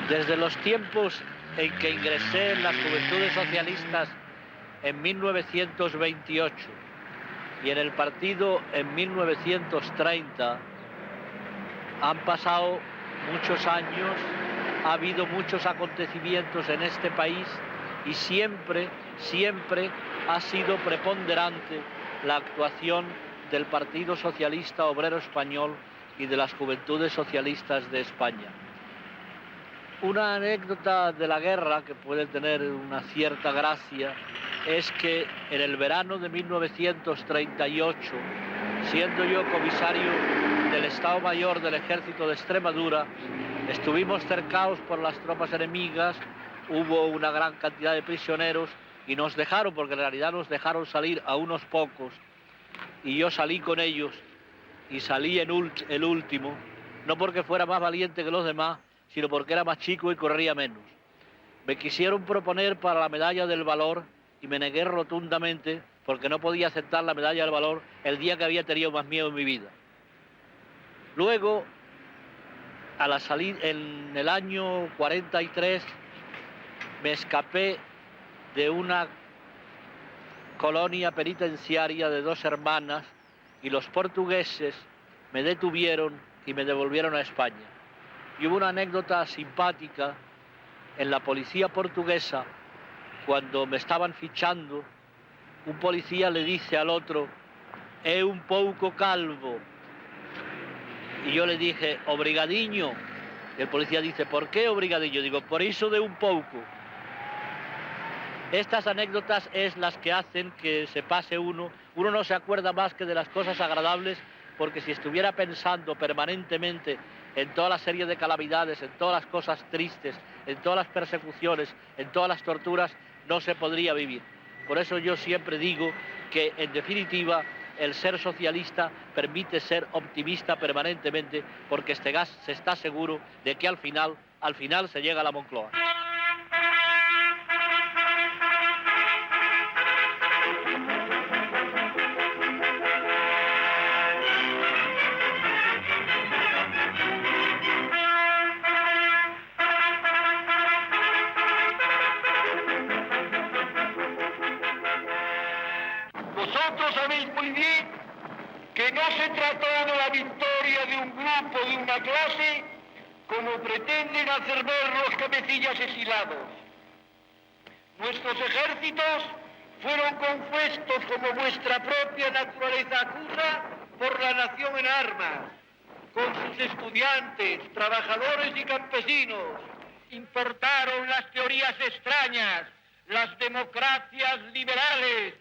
Desde los tiempos en que ingresé en las Juventudes Socialistas en 1928 y en el partido en 1930, han pasado muchos años, ha habido muchos acontecimientos en este país y siempre ha sido preponderante la actuación del Partido Socialista Obrero Español y de las Juventudes Socialistas de España. Una anécdota de la guerra que puede tener una cierta gracia es que en el verano de 1938, siendo yo comisario del Estado Mayor del Ejército de Extremadura, estuvimos cercados por las tropas enemigas, hubo una gran cantidad de prisioneros y nos dejaron, porque en realidad nos dejaron salir a unos pocos, y yo salí con ellos y salí el último, no porque fuera más valiente que los demás, sino porque era más chico y corría menos. Me quisieron proponer para la medalla del valor y me negué rotundamente porque no podía aceptar la medalla del valor el día que había tenido más miedo en mi vida. Luego, a la salida, en el año 43, me escapé de una colonia penitenciaria de 2 hermanas y los portugueses me detuvieron y me devolvieron a España. Y hubo una anécdota simpática en la policía portuguesa, cuando me estaban fichando, un policía le dice al otro, «É un pouco calvo». Y yo le dije, «O brigadiño». Y el policía dice, «¿Por qué, o brigadiño?» Digo, «Por eso de un pouco». Estas anécdotas es las que hacen que se pase uno no se acuerda más que de las cosas agradables, porque si estuviera pensando permanentemente en toda la serie de calamidades, en todas las cosas tristes, en todas las persecuciones, en todas las torturas, no se podría vivir. Por eso yo siempre digo que, en definitiva, el ser socialista permite ser optimista permanentemente, porque se está seguro de que al final se llega a la Moncloa. Vosotros sabéis muy bien que no se trató de la victoria de un grupo, de una clase, como pretenden hacer ver los cabecillas exilados. Nuestros ejércitos fueron compuestos, como vuestra propia naturaleza acusa, por la nación en armas, con sus estudiantes, trabajadores y campesinos. Importaron las teorías extrañas, las democracias liberales,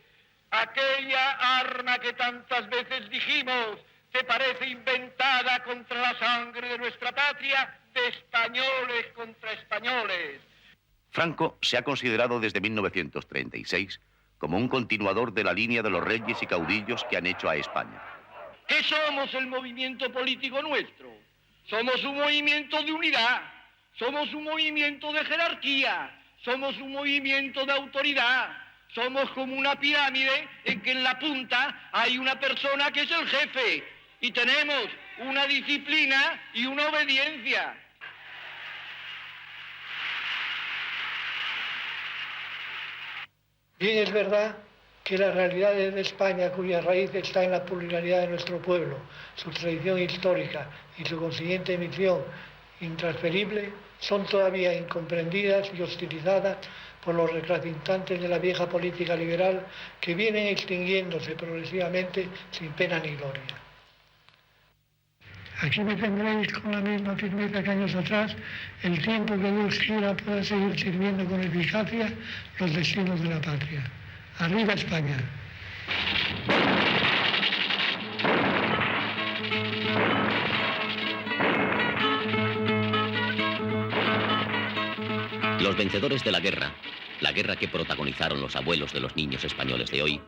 aquella arma que tantas veces dijimos se parece inventada contra la sangre de nuestra patria, de españoles contra españoles. Franco se ha considerado desde 1936 como un continuador de la línea de los reyes y caudillos que han hecho a España. ¿Qué somos el movimiento político nuestro? Somos un movimiento de unidad, somos un movimiento de jerarquía, somos un movimiento de autoridad. Somos como una pirámide en que en la punta hay una persona que es el jefe y tenemos una disciplina y una obediencia. Bien es verdad que las realidades de España, cuya raíz está en la pluralidad de nuestro pueblo, su tradición histórica y su consiguiente misión intransferible, son todavía incomprendidas y hostilizadas por los representantes de la vieja política liberal que vienen extinguiéndose progresivamente sin pena ni gloria. Aquí me tendréis con la misma firmeza que años atrás, el tiempo que Dios quiera pueda seguir sirviendo con eficacia los destinos de la patria. ¡Arriba España! Los vencedores de la guerra que protagonizaron los abuelos de los niños españoles de hoy,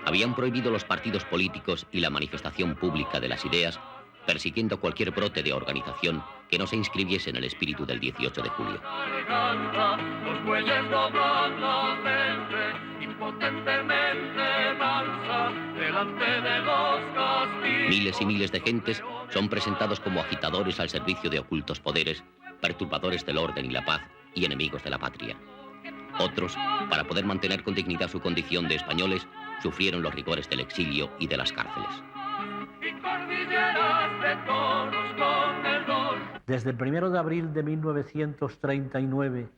habían prohibido los partidos políticos y la manifestación pública de las ideas, persiguiendo cualquier brote de organización que no se inscribiese en el espíritu del 18 de julio. Miles y miles de gentes son presentados como agitadores al servicio de ocultos poderes perturbadores del orden y la paz y enemigos de la patria. Otros, para poder mantener con dignidad su condición de españoles, sufrieron los rigores del exilio y de las cárceles. Desde el 1 de abril de 1939,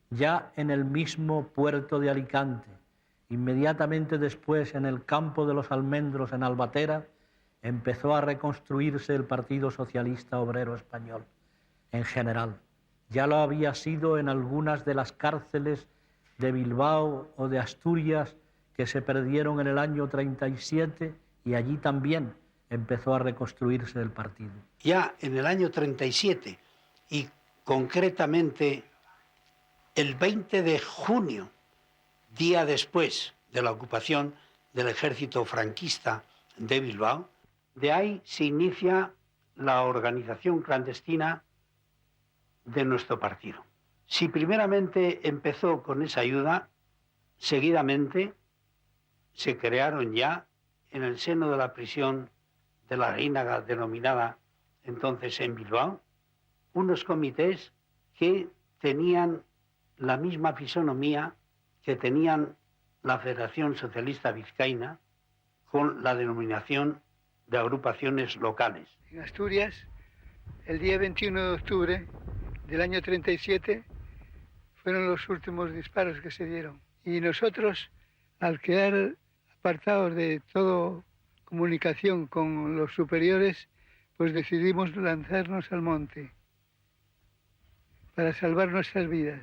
ya en el mismo puerto de Alicante, inmediatamente después en el campo de los Almendros en Albatera, empezó a reconstruirse el Partido Socialista Obrero Español en general. Ya lo había sido en algunas de las cárceles de Bilbao o de Asturias que se perdieron en el año 37, y allí también empezó a reconstruirse el partido. Ya en el año 37 y concretamente el 20 de junio, día después de la ocupación del ejército franquista de Bilbao, de ahí se inicia la organización clandestina de nuestro partido. Si primeramente empezó con esa ayuda, seguidamente se crearon ya en el seno de la prisión de la Reinaga, denominada entonces en Bilbao, unos comités que tenían la misma fisonomía que tenían la Federación Socialista Vizcaína, con la denominación de agrupaciones locales. En Asturias, el día 21 de octubre del año 37, fueron los últimos disparos que se dieron. Y nosotros, al quedar apartados de toda comunicación con los superiores, pues decidimos lanzarnos al monte para salvar nuestras vidas.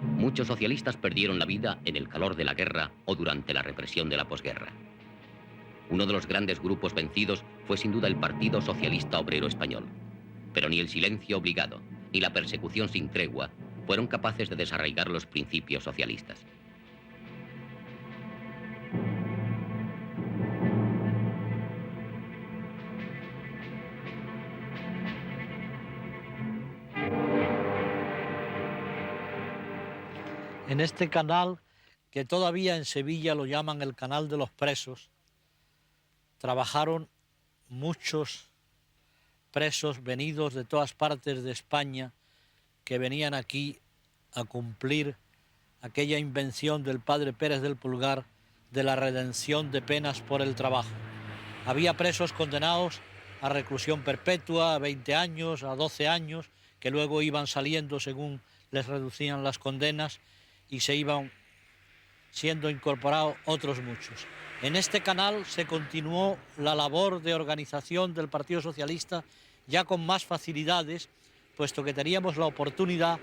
Muchos socialistas perdieron la vida en el calor de la guerra o durante la represión de la posguerra. Uno de los grandes grupos vencidos fue sin duda el Partido Socialista Obrero Español. Pero ni el silencio obligado, ni la persecución sin tregua fueron capaces de desarraigar los principios socialistas. En este canal, que todavía en Sevilla lo llaman el Canal de los Presos, trabajaron muchos presos venidos de todas partes de España que venían aquí a cumplir aquella invención del padre Pérez del Pulgar de la redención de penas por el trabajo. Había presos condenados a reclusión perpetua, a 20 años, a 12 años, que luego iban saliendo según les reducían las condenas y se iban siendo incorporados otros muchos. En este canal se continuó la labor de organización del Partido Socialista ya con más facilidades, puesto que teníamos la oportunidad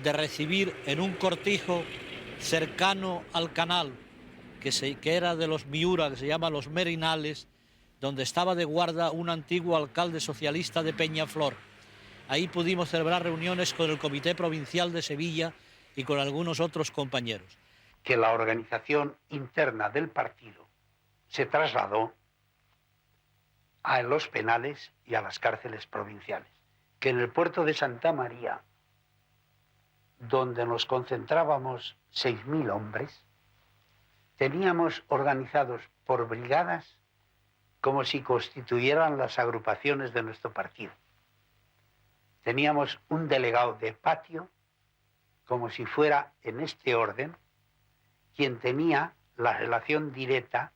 de recibir en un cortijo cercano al canal, que era de los Miura, que se llama Los Merinales, donde estaba de guarda un antiguo alcalde socialista de Peñaflor. Ahí pudimos celebrar reuniones con el Comité Provincial de Sevilla y con algunos otros compañeros. Que la organización interna del partido se trasladó a los penales y a las cárceles provinciales. Que en el puerto de Santa María, donde nos concentrábamos 6.000 hombres, teníamos organizados por brigadas como si constituyeran las agrupaciones de nuestro partido. Teníamos un delegado de patio, como si fuera en este orden, quien tenía la relación directa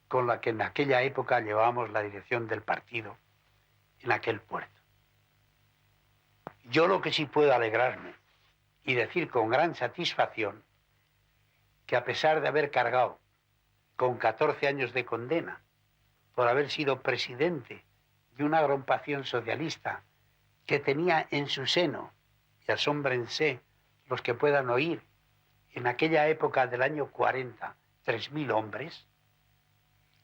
con la que en aquella época llevábamos la dirección del partido en aquel puerto. Yo lo que sí puedo alegrarme y decir con gran satisfacción que a pesar de haber cargado con 14 años de condena por haber sido presidente de una agrupación socialista que tenía en su seno, y asómbrense los que puedan oír, en aquella época del año 40, 3.000 hombres,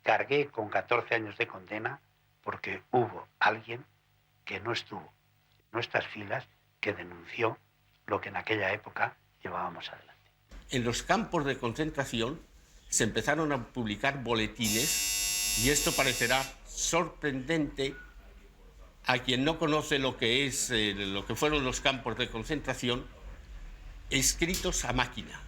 cargué con 14 años de condena porque hubo alguien que no estuvo en nuestras filas que denunció lo que en aquella época llevábamos adelante. En los campos de concentración se empezaron a publicar boletines, y esto parecerá sorprendente a quien no conoce lo que fueron los campos de concentración, escritos a máquina,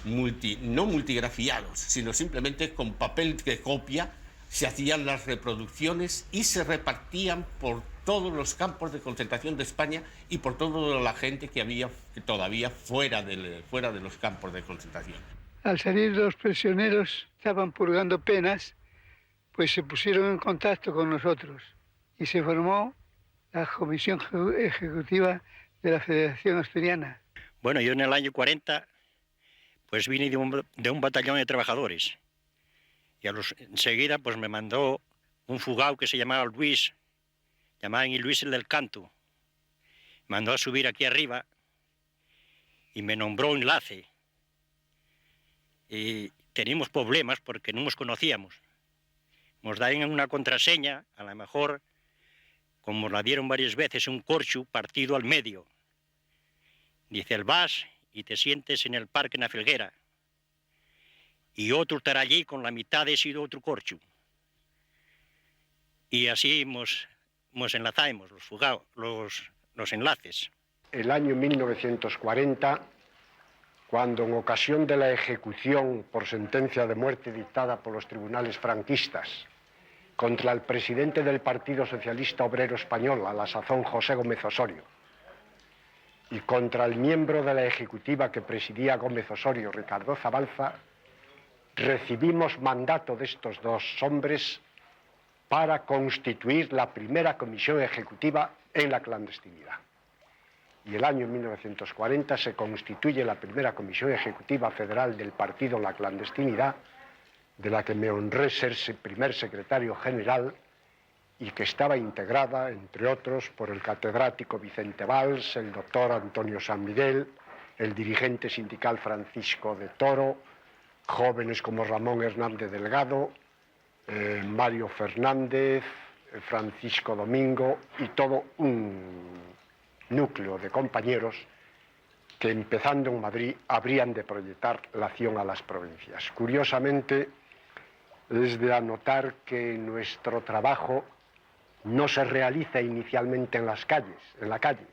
no multigrafiados, sino simplemente con papel de copia, se hacían las reproducciones y se repartían por todos los campos de concentración de España y por toda la gente que había todavía fuera de los campos de concentración. Al salir los prisioneros, estaban purgando penas, pues se pusieron en contacto con nosotros y se formó la Comisión Ejecutiva de la Federación Asturiana. Bueno, yo en el año 40 pues vine de un batallón de trabajadores y enseguida pues me mandó un fugado que se llamaba Luis, llamaban Luis el del Canto. Me mandó a subir aquí arriba y me nombró enlace. Y teníamos problemas porque no nos conocíamos. Nos daban una contraseña, a lo mejor, como la dieron varias veces, un corcho partido al medio. Dice, vas y te sientes en el parque en la Felguera. Y otro estará allí con la mitad de ese otro corcho. Y así nos enlazamos, los fugados, los enlaces. El año 1940, cuando en ocasión de la ejecución por sentencia de muerte dictada por los tribunales franquistas contra el presidente del Partido Socialista Obrero Español, a la sazón José Gómez Osorio, y contra el miembro de la ejecutiva que presidía Gómez Osorio, Ricardo Zabalza, recibimos mandato de estos dos hombres para constituir la primera comisión ejecutiva en la clandestinidad. Y el año 1940 se constituye la primera comisión ejecutiva federal del partido en la clandestinidad, de la que me honré ser primer secretario general y que estaba integrada, entre otros, por el catedrático Vicente Valls, el doctor Antonio San Miguel, el dirigente sindical Francisco de Toro, jóvenes como Ramón Hernández Delgado, Mario Fernández, Francisco Domingo y todo un núcleo de compañeros que, empezando en Madrid, habrían de proyectar la acción a las provincias. Curiosamente, es de anotar que nuestro trabajo no se realiza inicialmente en la calle,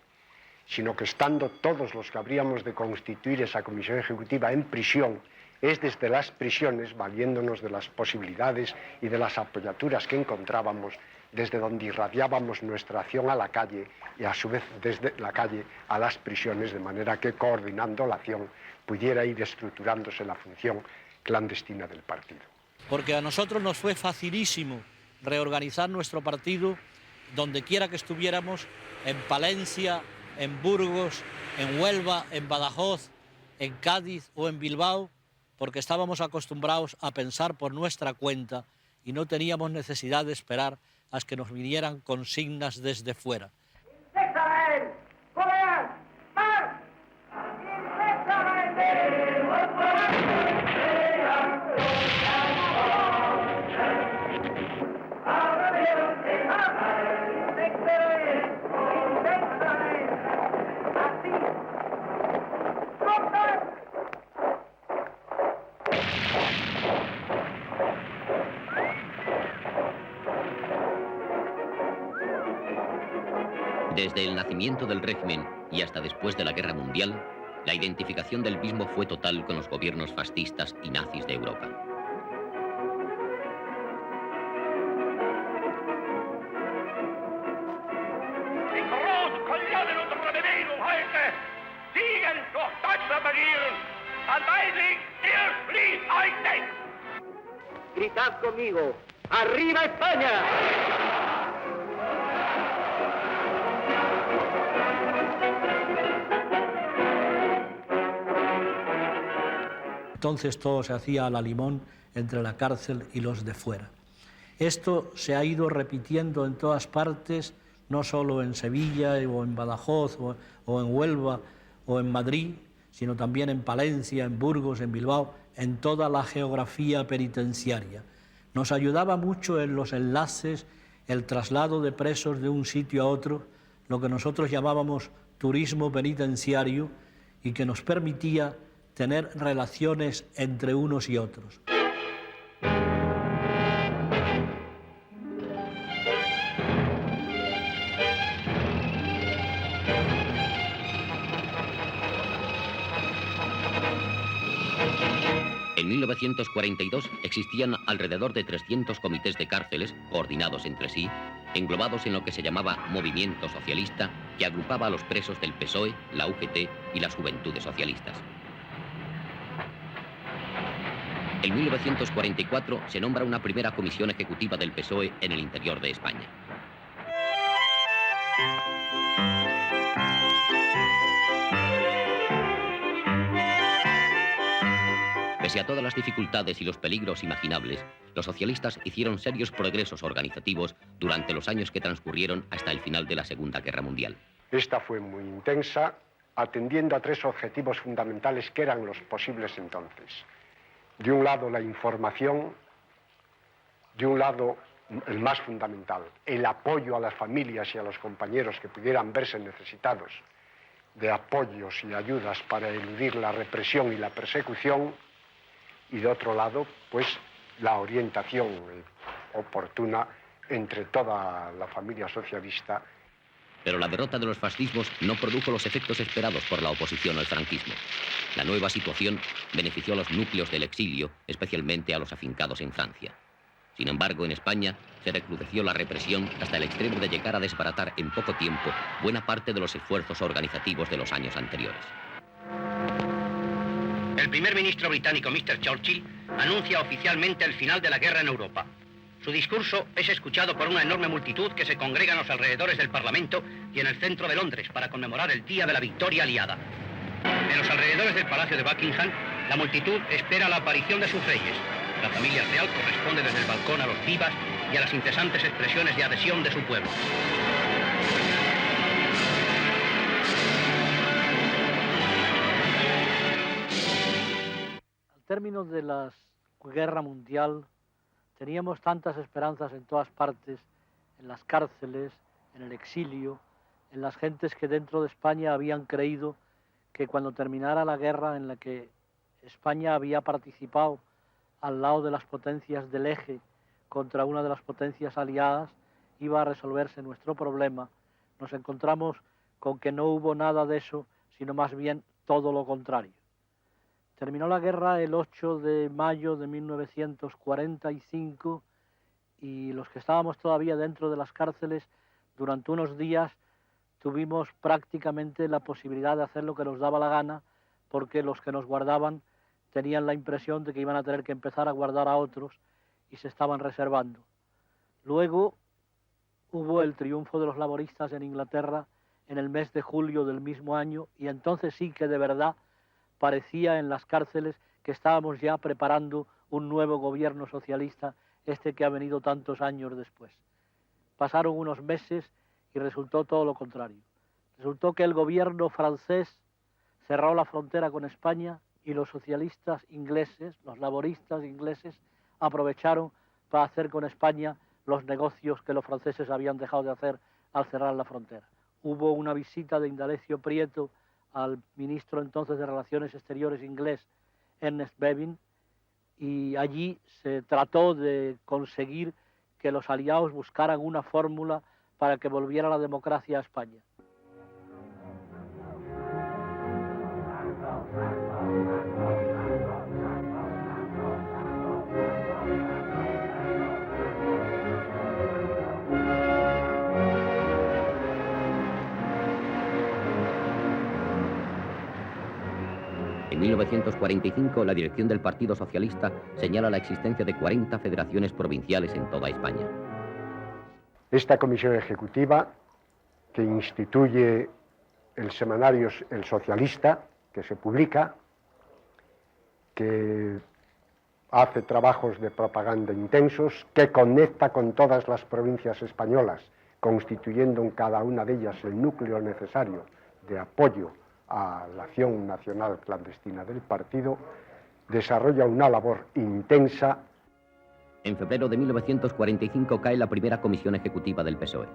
sino que estando todos los que habríamos de constituir esa comisión ejecutiva en prisión, es desde las prisiones, valiéndonos de las posibilidades y de las apoyaturas que encontrábamos, desde donde irradiábamos nuestra acción a la calle y a su vez desde la calle a las prisiones, de manera que coordinando la acción pudiera ir estructurándose la función clandestina del partido. Porque a nosotros nos fue facilísimo reorganizar nuestro partido donde quiera que estuviéramos, en Palencia, en Burgos, en Huelva, en Badajoz, en Cádiz o en Bilbao, porque estábamos acostumbrados a pensar por nuestra cuenta y no teníamos necesidad de esperar a que nos vinieran consignas desde fuera. Desde el nacimiento del régimen y hasta después de la Guerra Mundial, la identificación del mismo fue total con los gobiernos fascistas y nazis de Europa. Gritad conmigo, ¡arriba España! Entonces todo se hacía a la limón entre la cárcel y los de fuera. Esto se ha ido repitiendo en todas partes, no solo en Sevilla o en Badajoz o en Huelva o en Madrid, sino también en Palencia, en Burgos, en Bilbao, en toda la geografía penitenciaria. Nos ayudaba mucho en los enlaces, el traslado de presos de un sitio a otro, lo que nosotros llamábamos turismo penitenciario, y que nos permitía tener relaciones entre unos y otros. En 1942 existían alrededor de 300 comités de cárceles, coordinados entre sí, englobados en lo que se llamaba Movimiento Socialista, que agrupaba a los presos del PSOE, la UGT y las Juventudes Socialistas. En 1944 se nombra una primera comisión ejecutiva del PSOE en el interior de España. Pese a todas las dificultades y los peligros imaginables, los socialistas hicieron serios progresos organizativos durante los años que transcurrieron hasta el final de la Segunda Guerra Mundial. Esta fue muy intensa, atendiendo a tres objetivos fundamentales que eran los posibles entonces. De un lado, la información; de un lado, el más fundamental, el apoyo a las familias y a los compañeros que pudieran verse necesitados de apoyos y ayudas para eludir la represión y la persecución; y de otro lado, pues, la orientación oportuna entre toda la familia socialista. Pero la derrota de los fascismos no produjo los efectos esperados por la oposición al franquismo. La nueva situación benefició a los núcleos del exilio, especialmente a los afincados en Francia. Sin embargo, en España se recrudeció la represión hasta el extremo de llegar a desbaratar en poco tiempo buena parte de los esfuerzos organizativos de los años anteriores. El primer ministro británico, Mr. Churchill, anuncia oficialmente el final de la guerra en Europa. Su discurso es escuchado por una enorme multitud que se congrega en los alrededores del Parlamento y en el centro de Londres para conmemorar el Día de la Victoria Aliada. En los alrededores del Palacio de Buckingham, la multitud espera la aparición de sus reyes. La familia real corresponde desde el balcón a los vivas y a las incesantes expresiones de adhesión de su pueblo. Al término de la Guerra Mundial teníamos tantas esperanzas en todas partes, en las cárceles, en el exilio, en las gentes que dentro de España habían creído que cuando terminara la guerra en la que España había participado al lado de las potencias del eje contra una de las potencias aliadas, iba a resolverse nuestro problema. Nos encontramos con que no hubo nada de eso, sino más bien todo lo contrario. Terminó la guerra el 8 de mayo de 1945 y los que estábamos todavía dentro de las cárceles, durante unos días tuvimos prácticamente la posibilidad de hacer lo que nos daba la gana, porque los que nos guardaban tenían la impresión de que iban a tener que empezar a guardar a otros y se estaban reservando. Luego hubo el triunfo de los laboristas en Inglaterra en el mes de julio del mismo año y entonces sí que de verdad parecía en las cárceles que estábamos ya preparando un nuevo gobierno socialista, este que ha venido tantos años después. Pasaron unos meses y resultó todo lo contrario. Resultó que el gobierno francés cerró la frontera con España y los socialistas ingleses, los laboristas ingleses, aprovecharon para hacer con España los negocios que los franceses habían dejado de hacer al cerrar la frontera. Hubo una visita de Indalecio Prieto al ministro entonces de Relaciones Exteriores inglés, Ernest Bevin, y allí se trató de conseguir que los aliados buscaran una fórmula para que volviera la democracia a España. En 1945, la dirección del Partido Socialista señala la existencia de 40 federaciones provinciales en toda España. Esta comisión ejecutiva, que instituye el semanario El Socialista, que se publica, que hace trabajos de propaganda intensos, que conecta con todas las provincias españolas, constituyendo en cada una de ellas el núcleo necesario de apoyo a la acción nacional clandestina del partido, desarrolla una labor intensa. En febrero de 1945 cae la primera comisión ejecutiva del PSOE.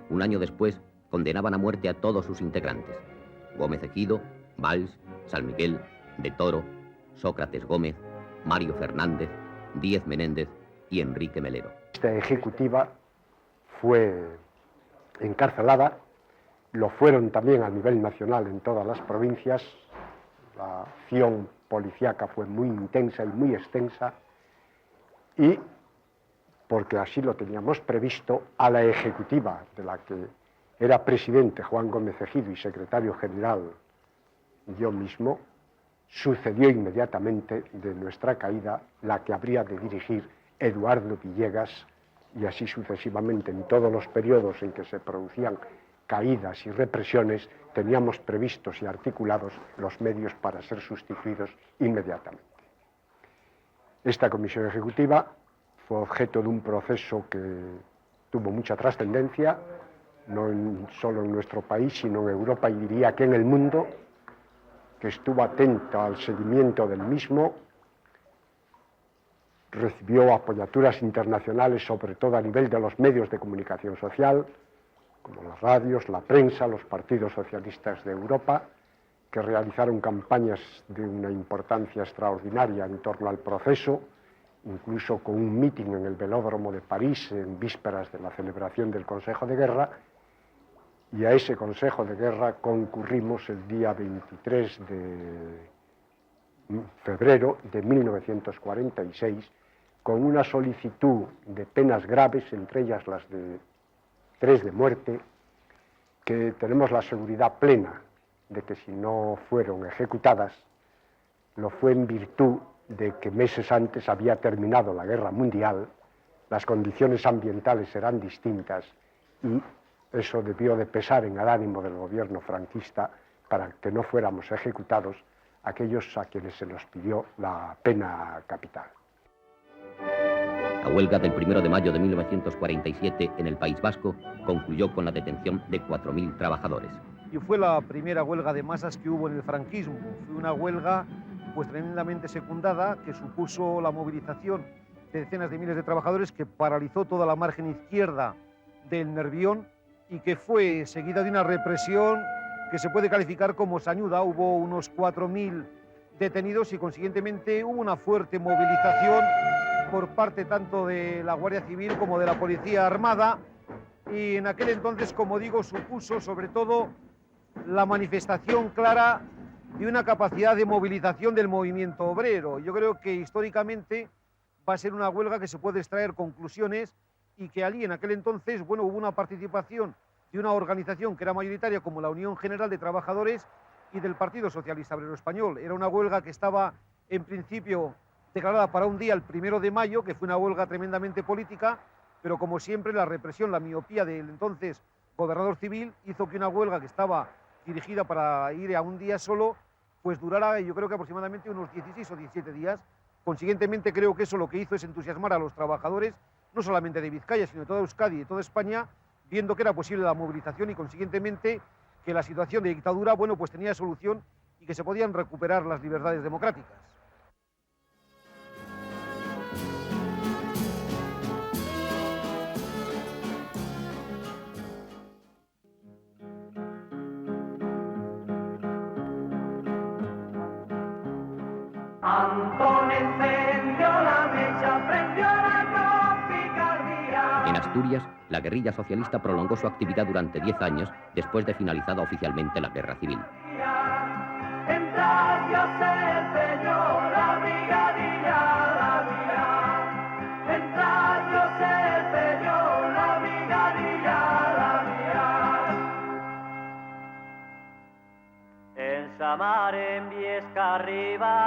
Un año después, condenaban a muerte a todos sus integrantes: Gómez Ejido, Valls, San Miguel, de Toro, Sócrates Gómez, Mario Fernández, Díez Menéndez y Enrique Melero. Esta ejecutiva fue encarcelada, lo fueron también a nivel nacional en todas las provincias, La acción policíaca fue muy intensa y muy extensa, y porque así lo teníamos previsto, a la ejecutiva, de la que era presidente Juan Gómez Ejido y secretario general yo mismo, sucedió inmediatamente de nuestra caída la que habría de dirigir Eduardo Villegas, y así sucesivamente en todos los periodos en que se producían caídas y represiones, teníamos previstos y articulados los medios para ser sustituidos inmediatamente. Esta comisión ejecutiva fue objeto de un proceso que tuvo mucha trascendencia, no solo en nuestro país, sino en Europa y diría que en el mundo, que estuvo atenta al seguimiento del mismo, recibió apoyaturas internacionales, sobre todo a nivel de los medios de comunicación social, como las radios, la prensa, los partidos socialistas de Europa, que realizaron campañas de una importancia extraordinaria en torno al proceso, incluso con un mitin en el Velódromo de París en vísperas de la celebración del Consejo de Guerra, y a ese Consejo de Guerra concurrimos el día 23 de febrero de 1946 con una solicitud de penas graves, entre ellas las de 3 de muerte, que tenemos la seguridad plena de que si no fueron ejecutadas, lo fue en virtud de que meses antes había terminado la Guerra Mundial, las condiciones ambientales eran distintas y eso debió de pesar en el ánimo del gobierno franquista para que no fuéramos ejecutados aquellos a quienes se nos pidió la pena capital. La huelga del 1 de mayo de 1947 en el País Vasco concluyó con la detención de 4.000 trabajadores. Y fue la primera huelga de masas que hubo en el franquismo. Fue una huelga pues tremendamente secundada, que supuso la movilización de decenas de miles de trabajadores, que paralizó toda la margen izquierda del Nervión y que fue seguida de una represión que se puede calificar como sañuda. Hubo unos 4.000 detenidos y consiguientemente hubo una fuerte movilización por parte tanto de la Guardia Civil como de la Policía Armada, y en aquel entonces, como digo, supuso sobre todo la manifestación clara de una capacidad de movilización del movimiento obrero. Yo creo que históricamente va a ser una huelga que se puede extraer conclusiones, y que allí en aquel entonces, bueno, hubo una participación de una organización que era mayoritaria como la Unión General de Trabajadores y del Partido Socialista Obrero Español. Era una huelga que estaba en principio declarada para un día, el 1 de mayo, que fue una huelga tremendamente política, pero como siempre la represión, la miopía del entonces gobernador civil hizo que una huelga que estaba dirigida para ir a un día solo, pues durara, yo creo que aproximadamente unos 16 o 17 días. Consiguientemente creo que eso lo que hizo es entusiasmar a los trabajadores, no solamente de Vizcaya, sino de toda Euskadi y de toda España, viendo que era posible la movilización y consiguientemente que la situación de dictadura, bueno, pues tenía solución y que se podían recuperar las libertades democráticas. Antón encendió la mecha, prendió la picardía. En Asturias, la guerrilla socialista prolongó su actividad durante 10 años después de finalizada oficialmente la guerra civil. En Dios se empeñó la brigadilla, la vía. En Dios se empeñó la brigadilla, la vía. En Samar, en Viesca arriba,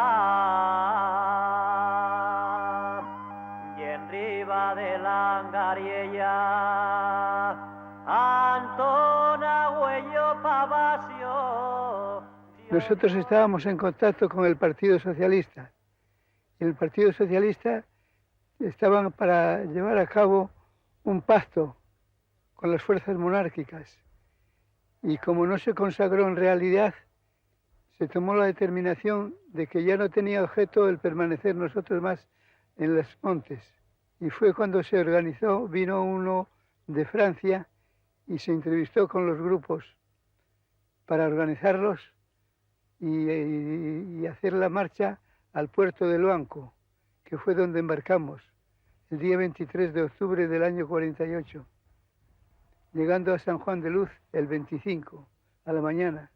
y en Riva de la Angariella, Antona Huello Pavasio. Nosotros estábamos en contacto con el Partido Socialista. Y el Partido Socialista estaban para llevar a cabo un pacto con las fuerzas monárquicas. Y como no se consagró en realidad, se tomó la determinación de que ya no tenía objeto el permanecer nosotros más en los montes. Y fue cuando se organizó, vino uno de Francia y se entrevistó con los grupos para organizarlos y hacer la marcha al puerto de Luanco, que fue donde embarcamos el día 23 de octubre del año 48, llegando a San Juan de Luz el 25 a la mañana.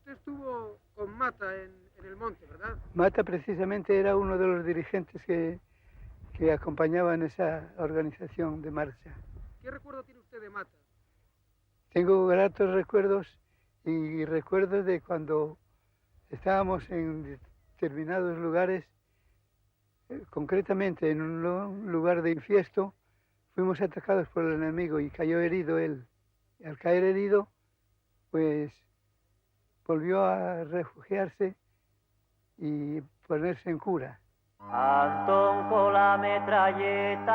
Usted estuvo con Mata en el monte, ¿verdad? Mata precisamente era uno de los dirigentes que acompañaban esa organización de marcha. ¿Qué recuerdo tiene usted de Mata? Tengo gratos recuerdos y recuerdos de cuando estábamos en determinados lugares, concretamente en un lugar de infiesto, fuimos atacados por el enemigo y cayó herido él. Y al caer herido, pues volvió a refugiarse y ponerse en cura. Antón con la metralleta,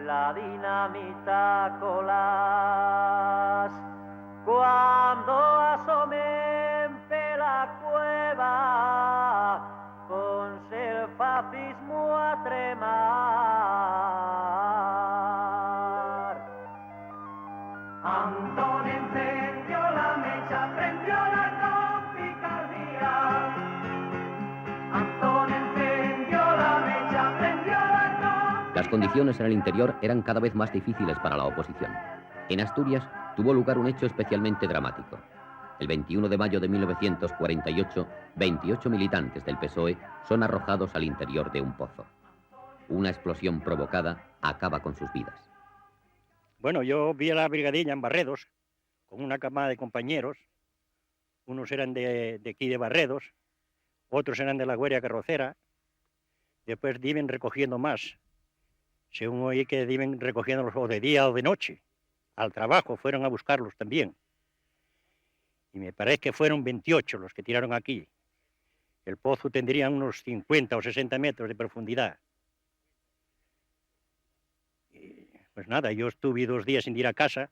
la dinamita con las, cuando asomé en la cueva, con el fascismo a tremar. Antón encendió la mecha, prendió la picardía. Antón encendió la mecha, prendió la. Las condiciones en el interior eran cada vez más difíciles para la oposición. En Asturias tuvo lugar un hecho especialmente dramático. El 21 de mayo de 1948, 28 militantes del PSOE son arrojados al interior de un pozo. Una explosión provocada acaba con sus vidas. Bueno, yo vi a la brigadilla en Barredos, con una camada de compañeros. Unos eran de aquí de Barredos, otros eran de la Guardia Carrocera. Después iban recogiendo más. Según oí que iban recogiéndolos o de día o de noche. Al trabajo fueron a buscarlos también. Y me parece que fueron 28 los que tiraron aquí. El pozo tendría unos 50 o 60 metros de profundidad. Y pues nada, yo estuve 2 días sin ir a casa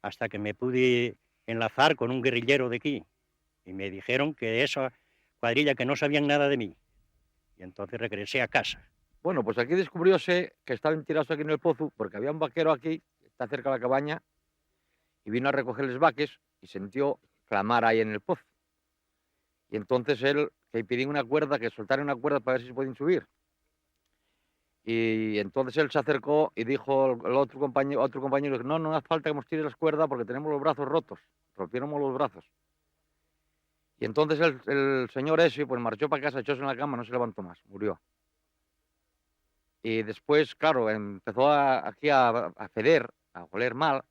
hasta que me pude enlazar con un guerrillero de aquí. Y me dijeron que esa cuadrilla que no sabían nada de mí. Y entonces regresé a casa. Bueno, pues aquí descubrióse que estaban tirados aquí en el pozo porque había un vaquero aquí, que está cerca de la cabaña, y vino a recoger los vaques y sintió clamar ahí en el pozo. Y entonces él, que pidió una cuerda, que soltaran una cuerda para ver si se podían subir. Y entonces él se acercó y dijo al otro compañero, no hace falta que nos tires las cuerdas porque tenemos los brazos rotos, rompiéramos los brazos. Y entonces el señor ese pues marchó para casa, echóse en la cama, no se levantó más, murió. Y después, claro, empezó aquí a feder, a oler mal.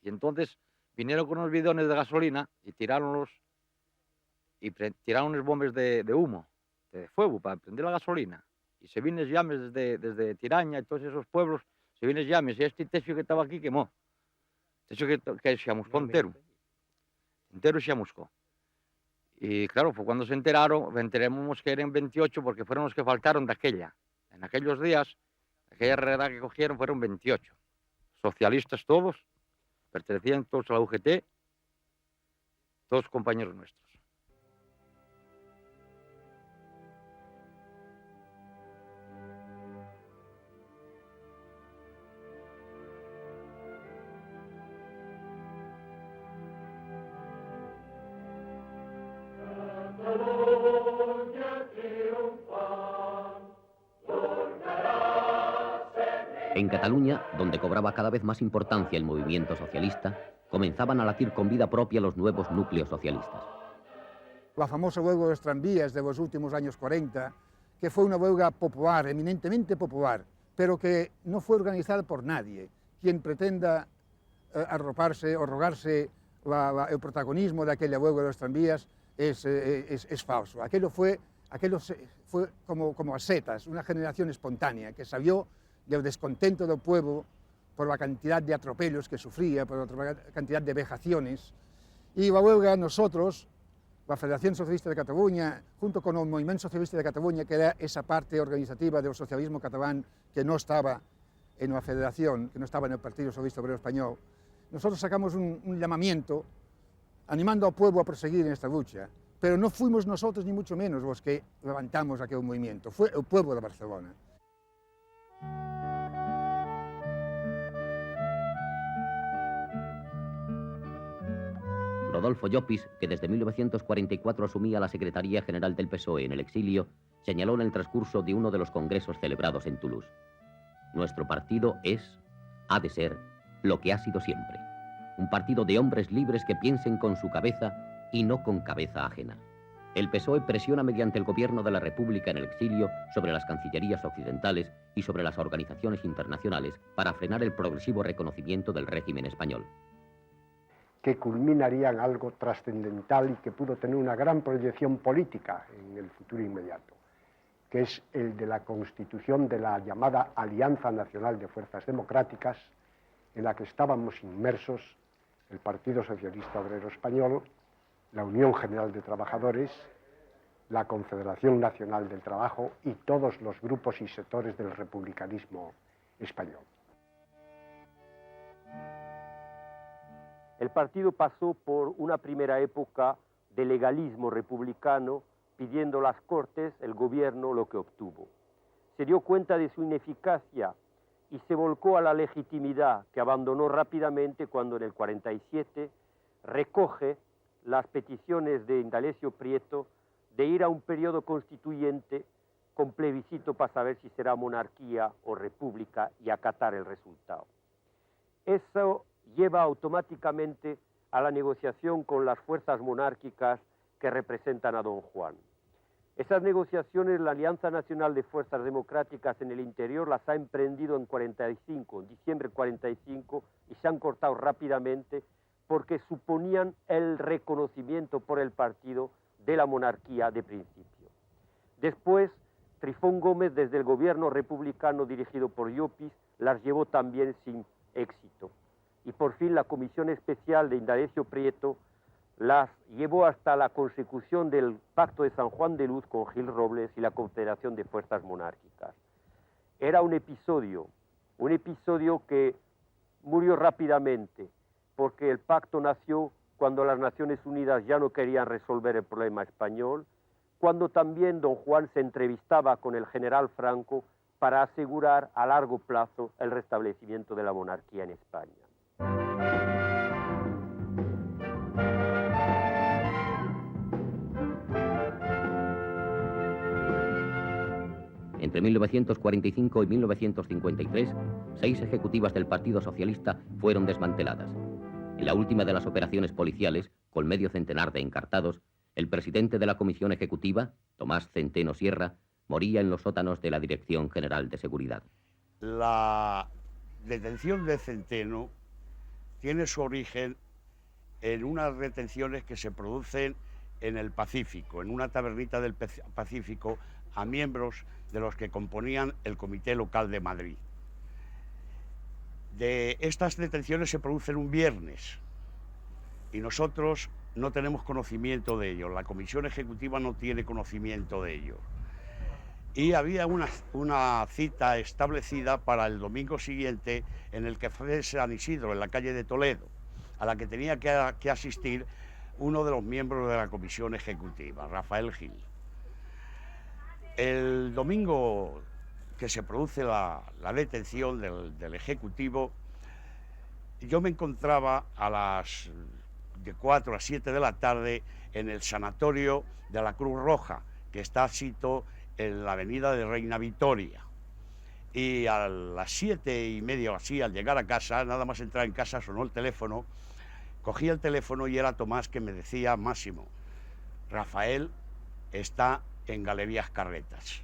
Y entonces vinieron con unos bidones de gasolina y tiraron unos bombes de humo, de fuego, para prender la gasolina. Y se vienen llamas desde Tiraña y todos esos pueblos, se vienen llamas. Y este techo que estaba aquí quemó. Techo que se amuscó entero se amuscó. Y claro, fue cuando se enteramos que eran 28 porque fueron los que faltaron de aquella. En aquellos días, aquella redada que cogieron fueron 28. Socialistas todos, pertenecían todos a la UGT, todos compañeros nuestros. En Cataluña, donde cobraba cada vez más importancia el movimiento socialista, comenzaban a latir con vida propia los nuevos núcleos socialistas. La famosa huelga de los tranvías de los últimos años 40, que fue una huelga popular, eminentemente popular, pero que no fue organizada por nadie. Quien pretenda arroparse o rogarse el protagonismo de aquella huelga de los tranvías es falso. Aquello fue como a setas, una generación espontánea que salió del descontento del pueblo por la cantidad de atropellos que sufría, por la cantidad de vejaciones. Y la huelga, nosotros, la Federación Socialista de Cataluña, junto con el Movimiento Socialista de Cataluña, que era esa parte organizativa del socialismo catalán que no estaba en la Federación, que no estaba en el Partido Socialista Obrero Español, nosotros sacamos un llamamiento animando al pueblo a proseguir en esta lucha. Pero no fuimos nosotros, ni mucho menos, los que levantamos aquel movimiento, fue el pueblo de Barcelona. Rodolfo Llopis, que desde 1944 asumía la Secretaría General del PSOE en el exilio, señaló en el transcurso de uno de los congresos celebrados en Toulouse: nuestro partido ha de ser lo que ha sido siempre, un partido de hombres libres que piensen con su cabeza y no con cabeza ajena. El PSOE presiona mediante el gobierno de la República en el exilio sobre las cancillerías occidentales y sobre las organizaciones internacionales para frenar el progresivo reconocimiento del régimen español. Que culminaría en algo trascendental y que pudo tener una gran proyección política en el futuro inmediato, que es el de la constitución de la llamada Alianza Nacional de Fuerzas Democráticas, en la que estábamos inmersos el Partido Socialista Obrero Español, la Unión General de Trabajadores, la Confederación Nacional del Trabajo y todos los grupos y sectores del republicanismo español. El partido pasó por una primera época de legalismo republicano, pidiendo a las Cortes, el gobierno, lo que obtuvo. Se dio cuenta de su ineficacia y se volcó a la legitimidad, que abandonó rápidamente cuando en el 47 recoge las peticiones de Indalecio Prieto de ir a un periodo constituyente con plebiscito para saber si será monarquía o república y acatar el resultado. Eso lleva automáticamente a la negociación con las fuerzas monárquicas que representan a don Juan. Esas negociaciones, la Alianza Nacional de Fuerzas Democráticas en el interior las ha emprendido en 45, en diciembre de 45, y se han cortado rápidamente porque suponían el reconocimiento por el partido de la monarquía de principio. Después, Trifón Gómez, desde el gobierno republicano dirigido por Llopis, las llevó también sin éxito. Y por fin la Comisión Especial de Indalecio Prieto las llevó hasta la consecución del Pacto de San Juan de Luz con Gil Robles y la Confederación de Fuerzas Monárquicas. Era un episodio que murió rápidamente, porque el pacto nació cuando las Naciones Unidas ya no querían resolver el problema español, cuando también don Juan se entrevistaba con el general Franco para asegurar a largo plazo el restablecimiento de la monarquía en España. Entre 1945 y 1953, 6 ejecutivas del Partido Socialista fueron desmanteladas. En la última de las operaciones policiales, con medio centenar de encartados, el presidente de la Comisión Ejecutiva, Tomás Centeno Sierra, moría en los sótanos de la Dirección General de Seguridad. La detención de Centeno tiene su origen en unas detenciones que se producen en el Pacífico, en una tabernita del Pacífico, a miembros de los que componían el Comité Local de Madrid. De estas detenciones se producen un viernes y nosotros no tenemos conocimiento de ello, la Comisión Ejecutiva no tiene conocimiento de ello. Y había una cita establecida para el domingo siguiente en el Café de San Isidro, en la calle de Toledo, a la que tenía que asistir uno de los miembros de la Comisión Ejecutiva, Rafael Gil. El domingo que se produce la detención del Ejecutivo, yo me encontraba de 4 a 7 de la tarde en el sanatorio de la Cruz Roja, que está sito en la avenida de Reina Victoria. Y a las 7:30 o así, al llegar a casa, nada más entrar en casa, sonó el teléfono, cogí el teléfono y era Tomás que me decía: Máximo, Rafael está en Galerías Carretas.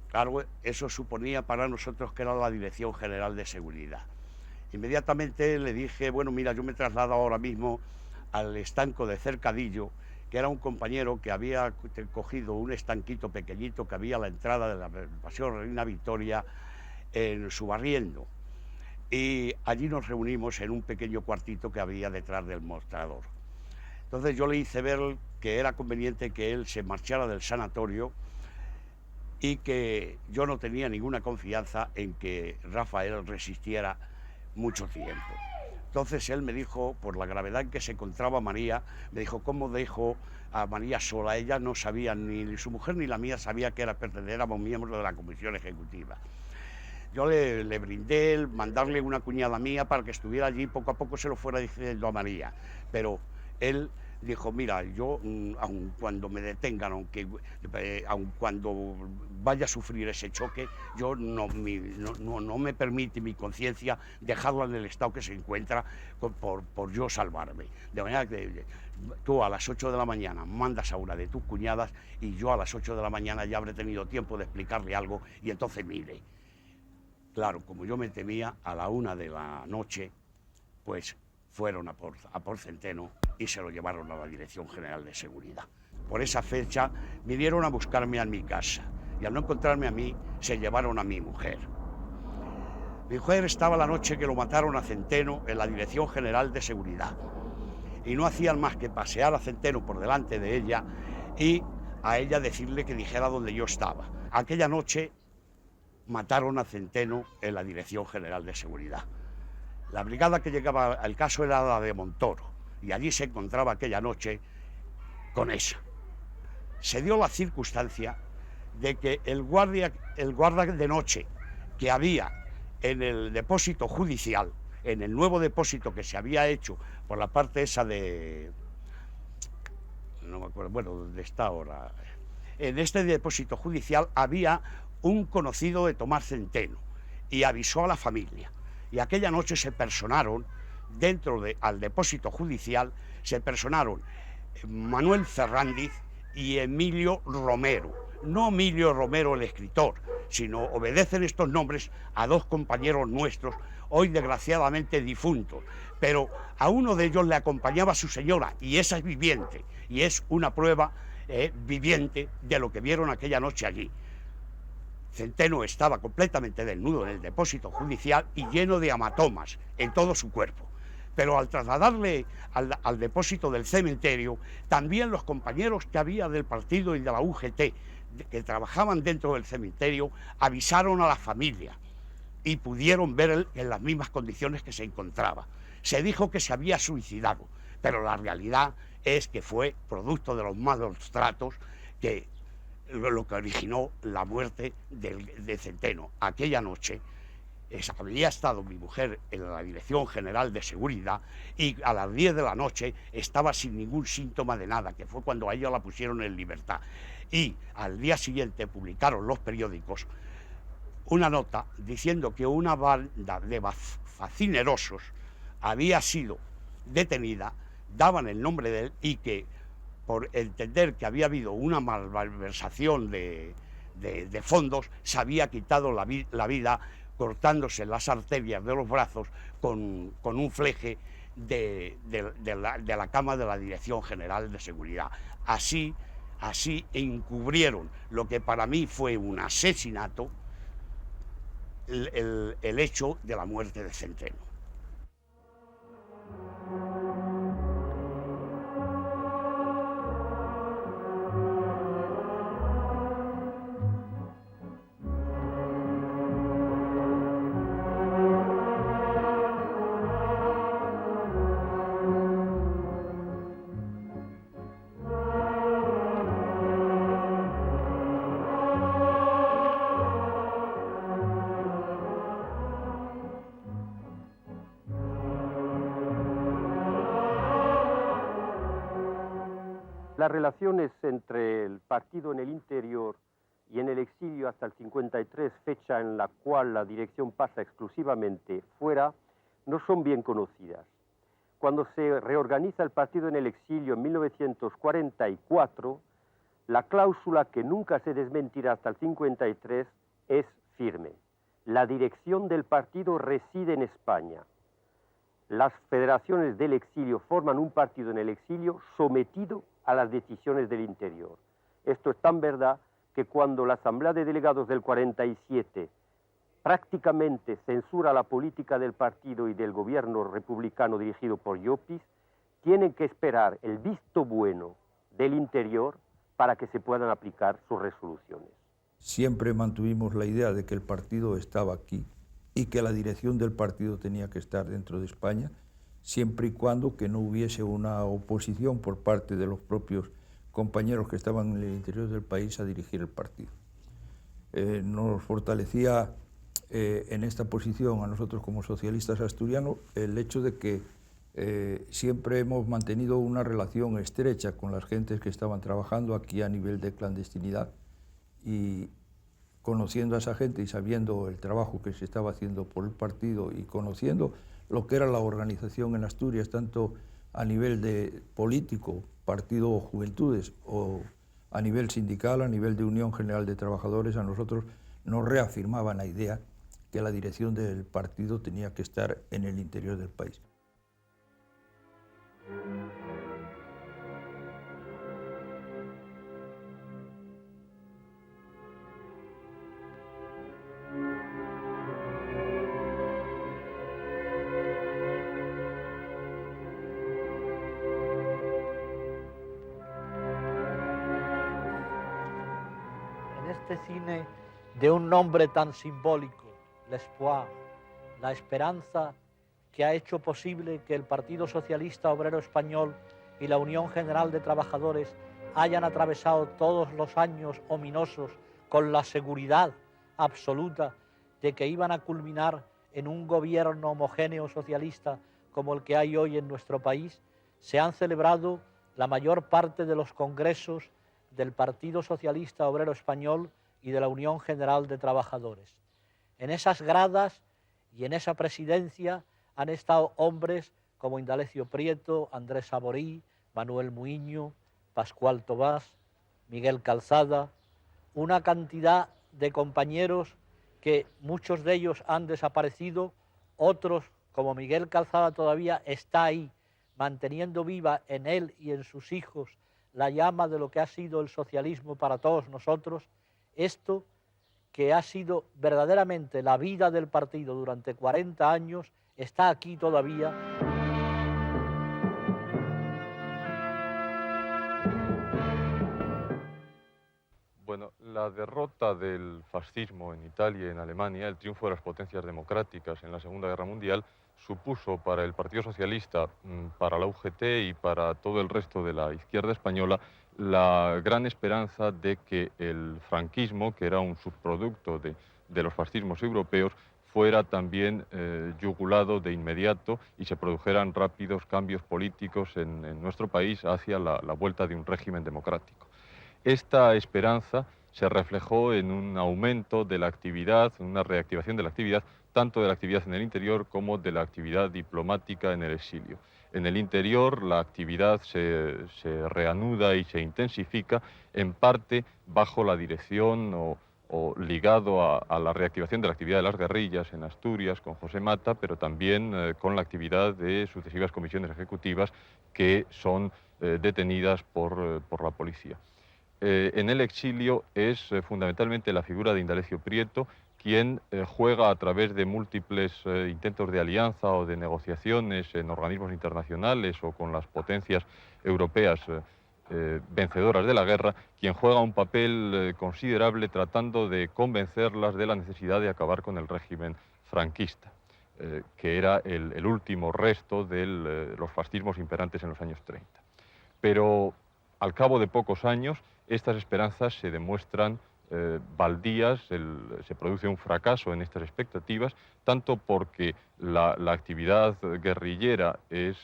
Claro, eso suponía para nosotros que era la Dirección General de Seguridad. Inmediatamente le dije: bueno, mira, yo me traslado ahora mismo al estanco de Cercadillo, que era un compañero que había cogido un estanquito pequeñito que había a la entrada de la Paseo Reina Victoria en su barriendo. Y allí nos reunimos en un pequeño cuartito que había detrás del mostrador. Entonces yo le hice ver que era conveniente que él se marchara del sanatorio y que yo no tenía ninguna confianza en que Rafael resistiera mucho tiempo. Entonces él me dijo, por la gravedad en que se encontraba María, me dijo: ¿cómo dejo a María sola? Ella no sabía, ni su mujer ni la mía sabía que éramos miembros de la Comisión Ejecutiva. Yo le brindé mandarle una cuñada mía para que estuviera allí, poco a poco se lo fuera diciendo a María, pero él dijo, mira, yo, aun cuando me detengan, aun cuando vaya a sufrir ese choque, yo no me permite mi conciencia dejarla en el estado que se encuentra por yo salvarme. De manera que tú a las 8 de la mañana mandas a una de tus cuñadas y yo a las 8 de la mañana ya habré tenido tiempo de explicarle algo y entonces mire. Claro, como yo me temía, a la 1 de la noche, pues fueron a por Centeno y se lo llevaron a la Dirección General de Seguridad. Por esa fecha vinieron a buscarme a mi casa y al no encontrarme a mí, se llevaron a mi mujer. Mi mujer estaba la noche que lo mataron a Centeno en la Dirección General de Seguridad y no hacían más que pasear a Centeno por delante de ella y a ella decirle que dijera dónde yo estaba. Aquella noche mataron a Centeno en la Dirección General de Seguridad. La brigada que llegaba al caso era la de Montoro, y allí se encontraba aquella noche con esa. Se dio la circunstancia de que el guardia de noche que había en el depósito judicial, en el nuevo depósito que se había hecho por la parte esa de... no me acuerdo, bueno, ¿dónde está ahora? En este depósito judicial había un conocido de Tomás Centeno y avisó a la familia. Y aquella noche se personaron, al depósito judicial, se personaron Manuel Ferrandiz y Emilio Romero. No Emilio Romero el escritor, sino obedecen estos nombres a dos compañeros nuestros, hoy desgraciadamente difuntos. Pero a uno de ellos le acompañaba su señora, y esa es viviente, y es una prueba viviente de lo que vieron aquella noche allí. Centeno estaba completamente desnudo en el depósito judicial y lleno de hematomas en todo su cuerpo. Pero al trasladarle al depósito del cementerio, también los compañeros que había del partido y de la UGT que trabajaban dentro del cementerio avisaron a la familia y pudieron ver en las mismas condiciones que se encontraba. Se dijo que se había suicidado, pero la realidad es que fue producto de los malos tratos lo que originó la muerte de Centeno. Aquella noche había estado mi mujer en la Dirección General de Seguridad y a las 10 de la noche estaba sin ningún síntoma de nada, que fue cuando a ella la pusieron en libertad. Y al día siguiente publicaron los periódicos una nota diciendo que una banda de facinerosos había sido detenida, daban el nombre de él y que por entender que había habido una malversación de fondos, se había quitado la vida cortándose las arterias de los brazos con un fleje de la cama de la Dirección General de Seguridad. Así encubrieron lo que para mí fue un asesinato, el hecho de la muerte de Centeno. Las relaciones entre el partido en el interior y en el exilio hasta el 53, fecha en la cual la dirección pasa exclusivamente fuera, no son bien conocidas. Cuando se reorganiza el partido en el exilio en 1944, la cláusula que nunca se desmentirá hasta el 53 es firme. La dirección del partido reside en España. Las federaciones del exilio forman un partido en el exilio sometido a las decisiones del interior. Esto es tan verdad que cuando la Asamblea de Delegados del 47 prácticamente censura la política del partido y del gobierno republicano dirigido por Llopis, tienen que esperar el visto bueno del interior para que se puedan aplicar sus resoluciones. Siempre mantuvimos la idea de que el partido estaba aquí y que la dirección del partido tenía que estar dentro de España, siempre y cuando que no hubiese una oposición por parte de los propios compañeros que estaban en el interior del país a dirigir el partido. Nos fortalecía en esta posición a nosotros como socialistas asturianos el hecho de que siempre hemos mantenido una relación estrecha con las gentes que estaban trabajando aquí a nivel de clandestinidad, y conociendo a esa gente y sabiendo el trabajo que se estaba haciendo por el partido y conociendo lo que era la organización en Asturias, tanto a nivel de político, partido o juventudes, o a nivel sindical, a nivel de Unión General de Trabajadores, a nosotros nos reafirmaban la idea que la dirección del partido tenía que estar en el interior del país. En este cine de un nombre tan simbólico, l'espoir, la esperanza, que ha hecho posible que el Partido Socialista Obrero Español y la Unión General de Trabajadores hayan atravesado todos los años ominosos con la seguridad absoluta de que iban a culminar en un gobierno homogéneo socialista como el que hay hoy en nuestro país, se han celebrado la mayor parte de los congresos del Partido Socialista Obrero Español y de la Unión General de Trabajadores. En esas gradas y en esa presidencia han estado hombres como Indalecio Prieto, Andrés Saborí, Manuel Muiño, Pascual Tobás, Miguel Calzada, una cantidad de compañeros que muchos de ellos han desaparecido, otros como Miguel Calzada todavía está ahí, manteniendo viva en él y en sus hijos la llama de lo que ha sido el socialismo para todos nosotros. Esto que ha sido verdaderamente la vida del partido durante 40 años, está aquí todavía. Bueno, la derrota del fascismo en Italia y en Alemania, el triunfo de las potencias democráticas en la Segunda Guerra Mundial, supuso para el Partido Socialista, para la UGT y para todo el resto de la izquierda española la gran esperanza de que el franquismo, que era un subproducto de los fascismos europeos, fuera también yugulado de inmediato y se produjeran rápidos cambios políticos en nuestro país hacia la vuelta de un régimen democrático. Esta esperanza se reflejó en un aumento de la actividad, una reactivación de la actividad, tanto de la actividad en el interior como de la actividad diplomática en el exilio. En el interior la actividad se reanuda y se intensifica, en parte bajo la dirección o ligado a la reactivación de la actividad de las guerrillas en Asturias con José Mata, pero también con la actividad de sucesivas comisiones ejecutivas que son detenidas por la policía. En el exilio es fundamentalmente la figura de Indalecio Prieto quien juega a través de múltiples intentos de alianza o de negociaciones en organismos internacionales o con las potencias europeas vencedoras de la guerra, quien juega un papel considerable tratando de convencerlas de la necesidad de acabar con el régimen franquista, que era el último resto de los fascismos imperantes en los años 30. Pero al cabo de pocos años, estas esperanzas se demuestran baldías, se produce un fracaso en estas expectativas, tanto porque la actividad guerrillera es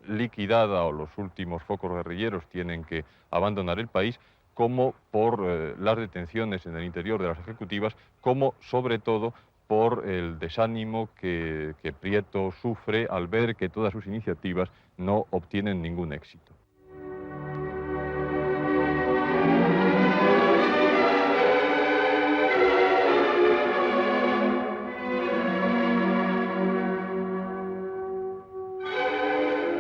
liquidada o los últimos focos guerrilleros tienen que abandonar el país, como por las detenciones en el interior de las ejecutivas, como sobre todo por el desánimo que Prieto sufre al ver que todas sus iniciativas no obtienen ningún éxito.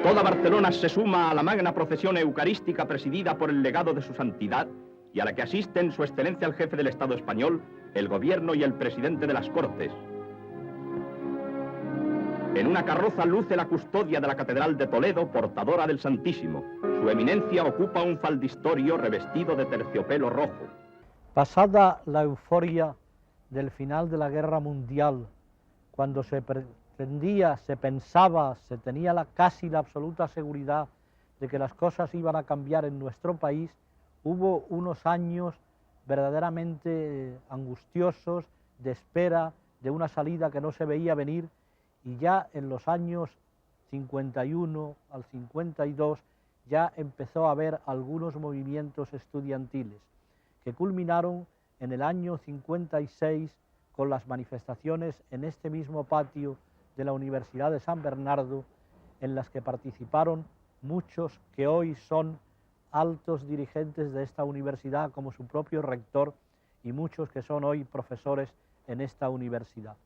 Toda Barcelona se suma a la magna procesión eucarística presidida por el legado de su santidad y a la que asisten su excelencia el jefe del Estado español, el gobierno y el presidente de las Cortes. En una carroza luce la custodia de la Catedral de Toledo, portadora del Santísimo. Su eminencia ocupa un faldistorio revestido de terciopelo rojo. Pasada la euforia del final de la Guerra Mundial, cuando se pretendía, se pensaba, se tenía casi la absoluta seguridad de que las cosas iban a cambiar en nuestro país, hubo unos años verdaderamente angustiosos, de espera, de una salida que no se veía venir, y ya en los años 51 al 52 ya empezó a haber algunos movimientos estudiantiles que culminaron en el año 56 con las manifestaciones en este mismo patio de la Universidad de San Bernardo, en las que participaron muchos que hoy son altos dirigentes de esta universidad, como su propio rector, y muchos que son hoy profesores en esta universidad.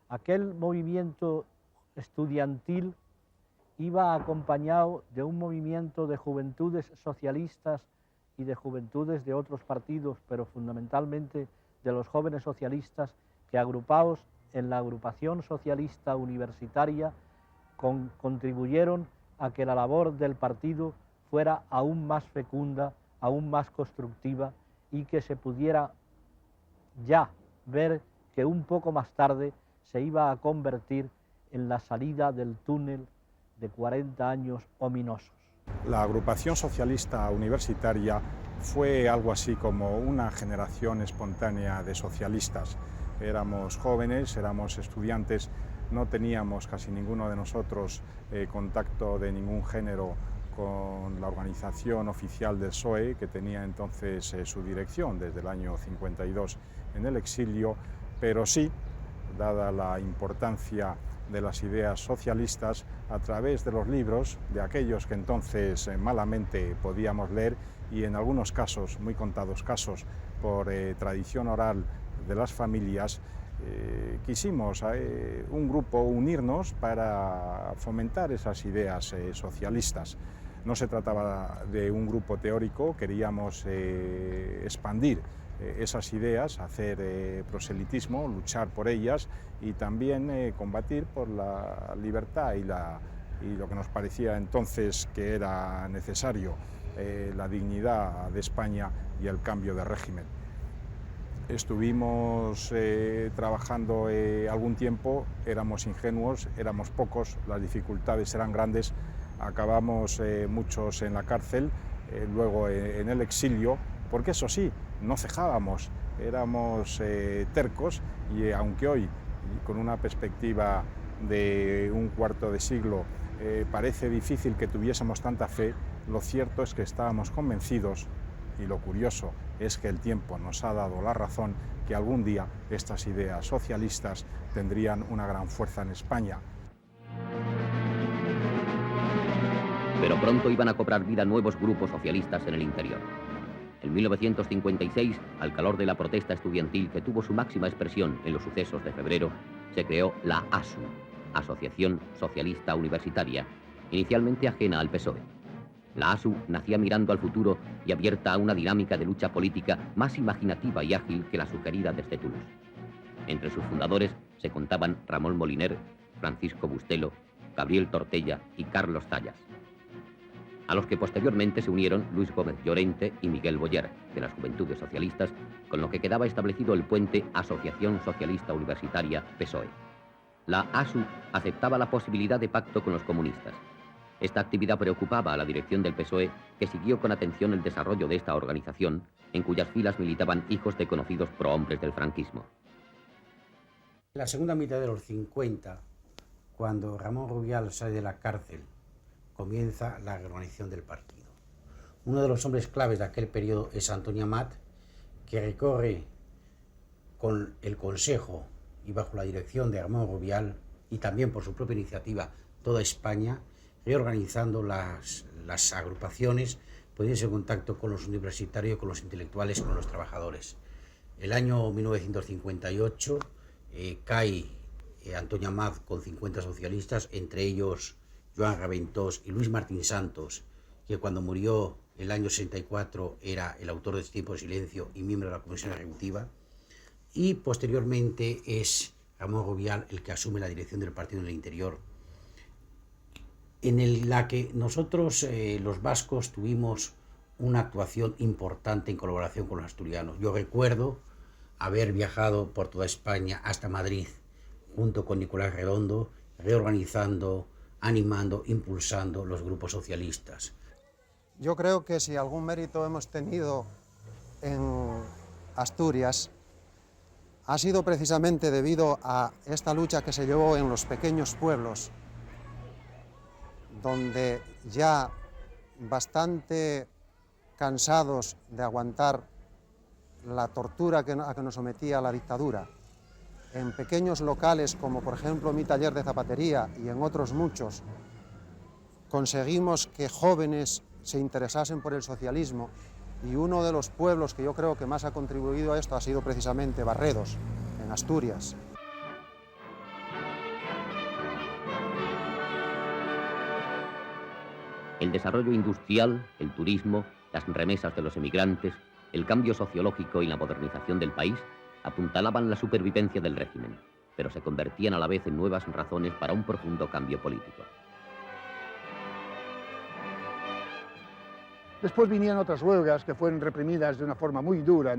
Aquel movimiento estudiantil iba acompañado de un movimiento de juventudes socialistas y de juventudes de otros partidos, pero fundamentalmente de los jóvenes socialistas, que agrupados en la agrupación socialista universitaria contribuyeron a que la labor del partido fuera aún más fecunda, aún más constructiva, y que se pudiera ya ver que un poco más tarde se iba a convertir en la salida del túnel de 40 años ominosos. La agrupación socialista universitaria fue algo así como una generación espontánea de socialistas. Éramos jóvenes, éramos estudiantes, no teníamos casi ninguno de nosotros contacto de ningún género con la organización oficial del PSOE, que tenía entonces su dirección desde el año 52 en el exilio, pero sí, dada la importancia de las ideas socialistas, a través de los libros de aquellos que entonces malamente podíamos leer, y en algunos casos, muy contados casos, por tradición oral de las familias, quisimos un grupo unirnos para fomentar esas ideas socialistas. No se trataba de un grupo teórico, queríamos expandir esas ideas, hacer proselitismo, luchar por ellas y también combatir por la libertad y lo que nos parecía entonces que era necesario, la dignidad de España y el cambio de régimen. Estuvimos trabajando algún tiempo, éramos ingenuos, éramos pocos, las dificultades eran grandes, acabamos muchos en la cárcel, luego en el exilio, porque eso sí, no cejábamos, éramos tercos, y aunque hoy, con una perspectiva de un cuarto de siglo, parece difícil que tuviésemos tanta fe, lo cierto es que estábamos convencidos, y lo curioso es que el tiempo nos ha dado la razón, que algún día estas ideas socialistas tendrían una gran fuerza en España. Pero pronto iban a cobrar vida nuevos grupos socialistas en el interior. En 1956, al calor de la protesta estudiantil que tuvo su máxima expresión en los sucesos de febrero, se creó la ASU, Asociación Socialista Universitaria, inicialmente ajena al PSOE. La ASU nacía mirando al futuro y abierta a una dinámica de lucha política más imaginativa y ágil que la sugerida desde Toulouse. Entre sus fundadores se contaban Ramón Moliner, Francisco Bustelo, Gabriel Tortella y Carlos Zayas, a los que posteriormente se unieron Luis Gómez Llorente y Miguel Boyer, de las Juventudes Socialistas, con lo que quedaba establecido el puente Asociación Socialista Universitaria PSOE. La ASU aceptaba la posibilidad de pacto con los comunistas. Esta actividad preocupaba a la dirección del PSOE, que siguió con atención el desarrollo de esta organización, en cuyas filas militaban hijos de conocidos prohombres del franquismo. En la segunda mitad de los 50, cuando Ramón Rubial sale de la cárcel, comienza la reorganización del partido. Uno de los hombres claves de aquel periodo es Antonio Amat, que recorre con el consejo y bajo la dirección de Ramón Rubial, y también por su propia iniciativa, toda España, reorganizando las agrupaciones, poniéndose en contacto con los universitarios, con los intelectuales, con los trabajadores. El año 1958 cae Antonio Amat con 50 socialistas, entre ellos Joan Raventós y Luis Martín Santos, que cuando murió el año 64 era el autor de Tiempo de Silencio y miembro de la Comisión Ejecutiva, y posteriormente es Ramón Rubial el que asume la dirección del partido en el interior, en la que nosotros, los vascos, tuvimos una actuación importante en colaboración con los asturianos. Yo recuerdo haber viajado por toda España hasta Madrid, junto con Nicolás Redondo, reorganizando, animando, impulsando los grupos socialistas. Yo creo que si algún mérito hemos tenido en Asturias, ha sido precisamente debido a esta lucha que se llevó en los pequeños pueblos, donde ya bastante cansados de aguantar la tortura a que nos sometía la dictadura, en pequeños locales como por ejemplo mi taller de zapatería y en otros muchos, conseguimos que jóvenes se interesasen por el socialismo, y uno de los pueblos que yo creo que más ha contribuido a esto ha sido precisamente Barredos, en Asturias. El desarrollo industrial, el turismo, las remesas de los emigrantes, el cambio sociológico y la modernización del país apuntalaban la supervivencia del régimen, pero se convertían a la vez en nuevas razones para un profundo cambio político. Después vinieron otras huelgas que fueron reprimidas de una forma muy dura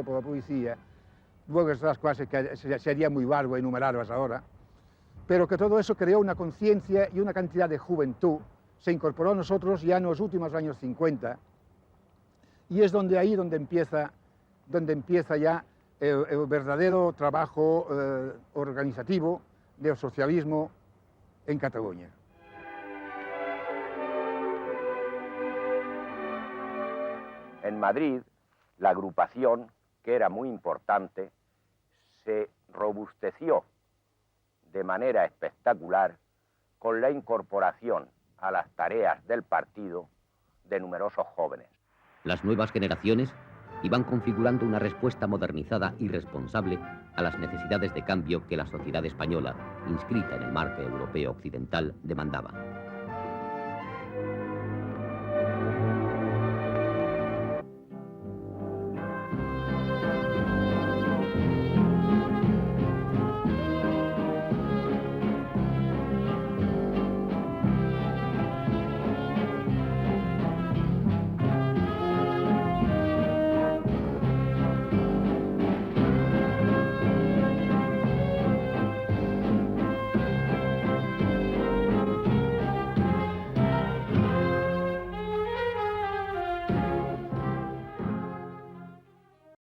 por la policía, huelgas de las cuales sería muy largo enumerarlas ahora, pero que todo eso creó una conciencia y una cantidad de juventud, se incorporó a nosotros ya en los últimos años 50, y es donde empieza ya el verdadero trabajo organizativo del socialismo en Cataluña. En Madrid, la agrupación, que era muy importante, se robusteció de manera espectacular con la incorporación a las tareas del partido de numerosos jóvenes. Las nuevas generaciones iban configurando una respuesta modernizada y responsable a las necesidades de cambio que la sociedad española, inscrita en el marco europeo occidental, demandaba.